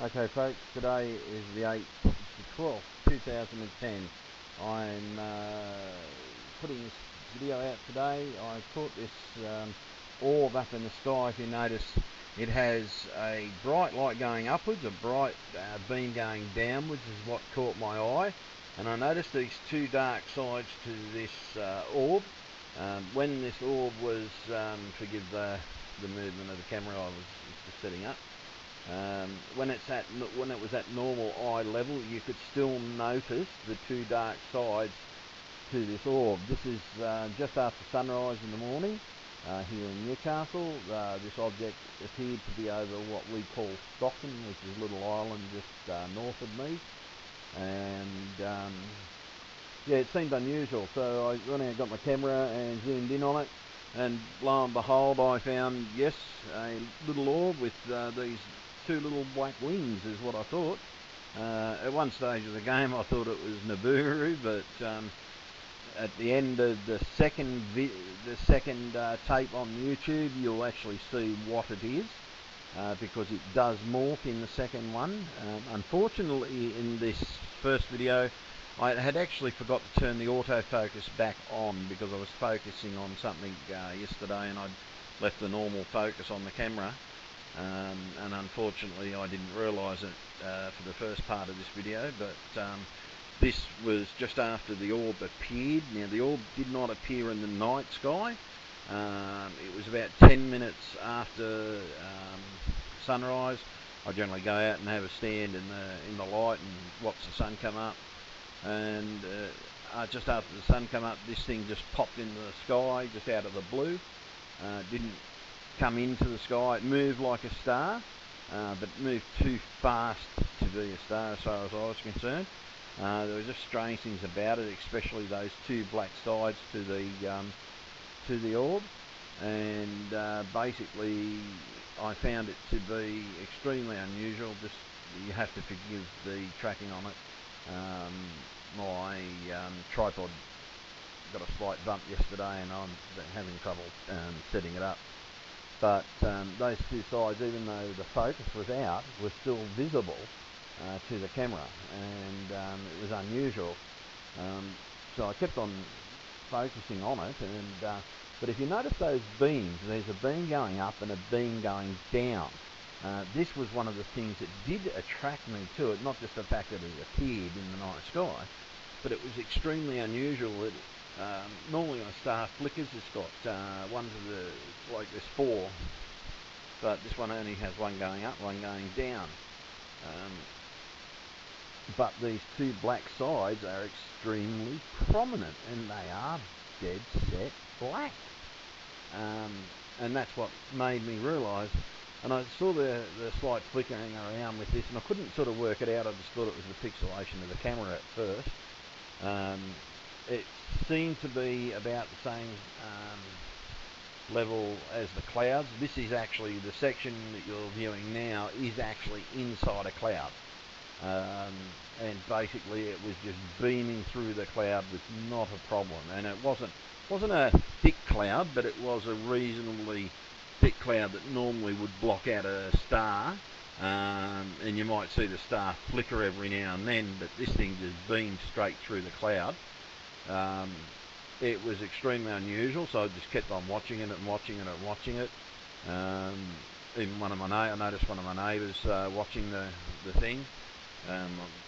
Okay folks, today is the 8th, the 12th, 2010. I'm putting this video out today. I caught this orb up in the sky. If you notice, it has a bright light going upwards, a bright beam going downwards is what caught my eye. And I noticed these two dark sides to this orb. When this orb was, forgive the movement of the camera, I was just setting up. When it was at normal eye level, you could still notice the two dark sides to this orb. This is just after sunrise in the morning here in Newcastle. This object appeared to be over what we call Stockton, which is a little island just north of me. And yeah, it seemed unusual, so I went out and got my camera and zoomed in on it, and lo and behold, I found, yes, a little orb with these two little black wings is what I thought. At one stage of the game I thought it was Nibiru, but at the end of the second tape on YouTube, you'll actually see what it is, because it does morph in the second one. Unfortunately, in this first video, I had actually forgot to turn the autofocus back on because I was focusing on something yesterday, and I'd left the normal focus on the camera. And unfortunately I didn't realise it for the first part of this video, but this was just after the orb appeared. Now, the orb did not appear in the night sky. It was about 10 minutes after sunrise. I generally go out and have a stand in the light and watch the sun come up, and just after the sun come up, this thing just popped into the sky just out of the blue. Didn't come into the sky. It moved like a star, but moved too fast to be a star as far as I was concerned. There were just strange things about it, especially those two black sides to the orb, and basically I found it to be extremely unusual. Just, you have to forgive the tracking on it. My tripod got a slight bump yesterday and I'm having trouble setting it up. But those two sides, even though the focus was out, were still visible to the camera, and it was unusual. So I kept on focusing on it, and but if you notice those beams, there's a beam going up and a beam going down. This was one of the things that did attract me to it, not just the fact that it appeared in the night sky, but it was extremely unusual. That normally on a star flickers, it's got one to the, like there's four, but this one only has one going up, one going down. But these two black sides are extremely prominent, and they are dead set black. And that's what made me realise. And I saw the slight flickering around with this, and I couldn't sort of work it out. I just thought it was the pixelation of the camera at first. It seemed to be about the same level as the clouds. This is actually, the section that you're viewing now is actually inside a cloud. And basically it was just beaming through the cloud with not a problem. And it wasn't a thick cloud, but it was a reasonably thick cloud that normally would block out a star. And you might see the star flicker every now and then, but this thing just beamed straight through the cloud. It was extremely unusual, so I just kept on watching it and watching it and watching it. Even I noticed one of my neighbours watching the thing.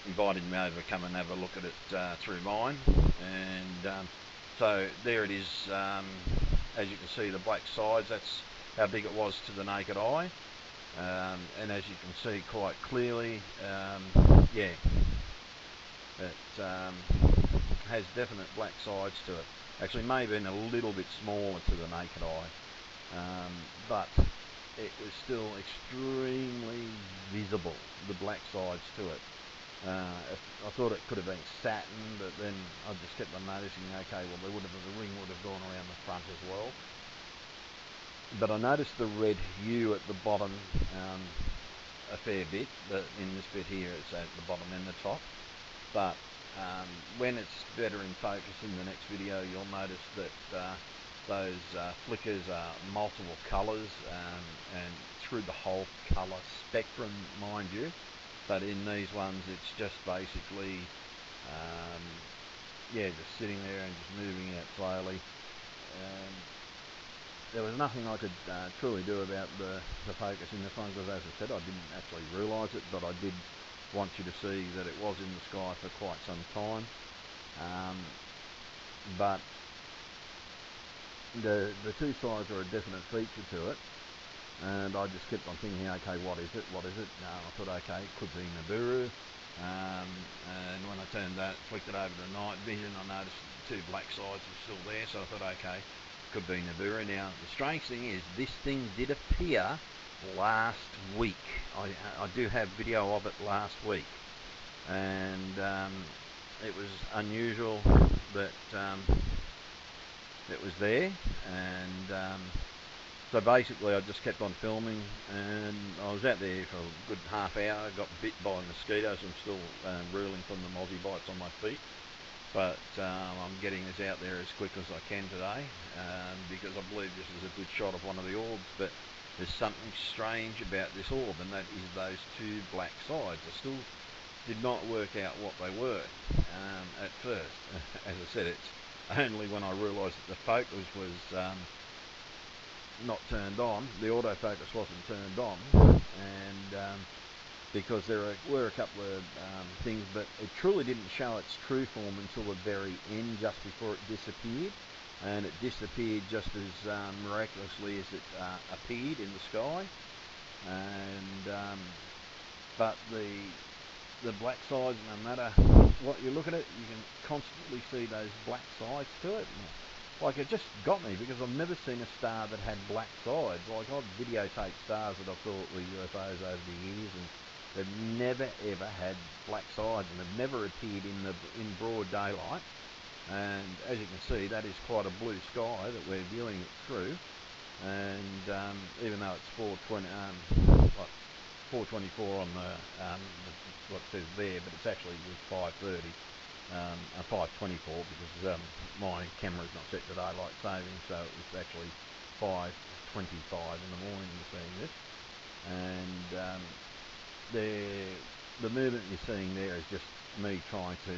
Invited me over to come and have a look at it through mine, and so there it is. As you can see, the black sides, that's how big it was to the naked eye, and as you can see quite clearly, yeah, it has definite black sides to it. Actually, may have been a little bit smaller to the naked eye, but it was still extremely visible, the black sides to it. I thought it could have been satin, but then I just kept on noticing, okay, well, the ring would have gone around the front as well. But I noticed the red hue at the bottom a fair bit. In this bit here, it's at the bottom and the top. But when it's better in focus in the next video, you'll notice that those flickers are multiple colours, and through the whole colour spectrum, mind you. but in these ones it's just basically yeah, just sitting there and just moving out slowly. There was nothing I could truly do about the focus in this one, because as I said, I didn't actually realise it, but I did want you to see that it was in the sky for quite some time. But the two sides are a definite feature to it, and I just kept on thinking, okay, what is it? I thought, okay, it could be Nibiru. And when I turned that, flicked it over to night vision, I noticed the two black sides were still there, so I thought, okay, could be Nibiru. Now, the strange thing is, this thing did appear last week. I do have video of it last week, and it was unusual that it was there, and so basically I just kept on filming, and I was out there for a good half hour, got bit by mosquitoes. I'm still reeling from the mozzie bites on my feet, but I'm getting this out there as quick as I can today, because I believe this is a good shot of one of the orbs. But there's something strange about this orb, and that is those two black sides. I still did not work out what they were at first. As I said, it's only when I realised that the focus was not turned on, the autofocus wasn't turned on, and because there were a couple of things, but it truly didn't show its true form until the very end, just before it disappeared. And it disappeared just as miraculously as it appeared in the sky. And but the black sides, no matter what you look at it, you can constantly see those black sides to it. Like, it just got me, because I've never seen a star that had black sides. Like, I've videotaped stars that I've thought were UFOs over the years, and they've never ever had black sides, and they've never appeared in broad daylight. And as you can see, that is quite a blue sky that we're viewing it through. And even though it's 424 on the what it says there, but it's actually 5:30. 5:24, because my camera's not set to daylight saving, so it was actually 5:25 in the morning you're seeing this. And the movement you're seeing there is just me trying to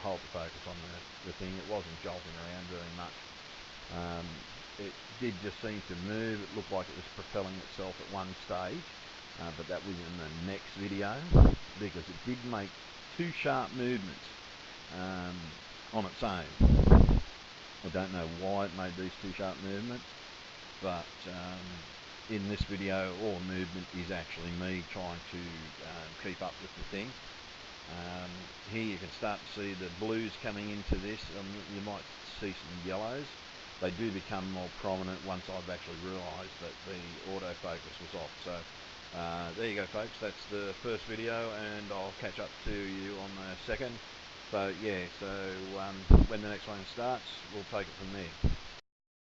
hold the focus on the thing. It wasn't jolting around very much. It did just seem to move. It looked like it was propelling itself at one stage, but that was in the next video, because it did make two sharp movements on its own. I don't know why it made these two sharp movements, but in this video, all movement is actually me trying to keep up with the thing. Here you can start to see the blues coming into this. You might see some yellows. They do become more prominent once I've actually realised that the autofocus was off. So there you go, folks. That's the first video, and I'll catch up to you on the second. So yeah, so when the next one starts, we'll take it from there.